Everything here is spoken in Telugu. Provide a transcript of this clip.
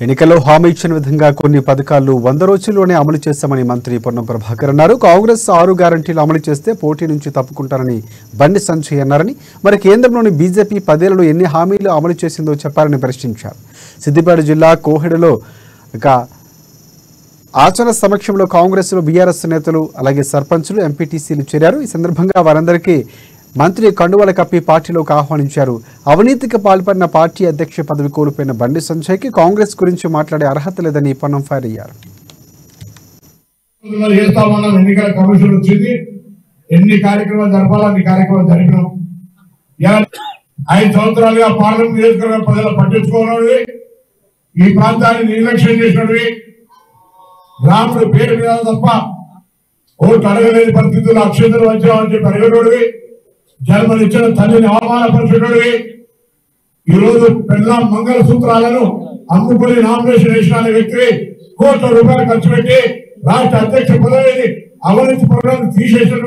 ఎన్నికల్లో హామీ ఇచ్చిన విధంగా కొన్ని పథకాలు 100 రోజుల్లోనే అమలు చేస్తామని మంత్రి పొన్నం ప్రభాకర్ అన్నారు. కాంగ్రెస్ 6 గ్యారంటీలు అమలు చేస్తే పోటీ నుంచి తప్పుకుంటారని బండి సంజయ్ అన్నారని, మరి కేంద్రంలోని బీజేపీ 10 ఏళ్లలో ఎన్ని హామీలు అమలు చేసిందో చెప్పారని ప్రశ్నించారు. సిద్దిపేట జిల్లా కోహెడలో ఆచరణ సమక్షంలో కాంగ్రెస్లో బీఆర్ఎస్ నేతలు అలాగే సర్పంచులు ఎంపీటీసీలు చేరారు. ఈ సందర్భంగా వారందరికీ మంత్రి కండువాల కప్పి పార్టీలోకి ఆహ్వానించారు. అవినీతికి పాల్పడిన పార్టీ అధ్యక్ష పదవి కోల్పోయిన బండి సంజయ్కి కాంగ్రెస్ గురించి మాట్లాడే అర్హత లేదని పొన్నం ఫైర్ అయ్యారు. ఎన్నికల కమిషన్ వచ్చింది, ఎన్ని కార్యక్రమాలు జరపాలని కార్యక్రమాలు జరిపినాం. 5 సంవత్సరాలుగా పార్లమెంట్ నియోజకవర్గ ప్రజలు పట్టించుకోవాలి, ఈ ప్రాంతాన్ని నిర్లక్ష్యం చేసినవి, గ్రాముడు పేరు మీద తప్ప ఓటు అడగలేని పరిస్థితుల్లో అక్షంతలు వచ్చామని చెప్పి అడిగేటోడివి, జన్మనిచ్చిన తల్లిని అవమానపరిచేటోడివి, ఈరోజు పెళ్ళాం మంగళ సూత్రాలను అమ్ముకుని నామినేషన్ వేసిన వ్యక్తి కోట్ల రూపాయలు ఖర్చు పెట్టి రాష్ట్ర అధ్యక్ష పదవిని అవినీతి పనులను తీసేసిన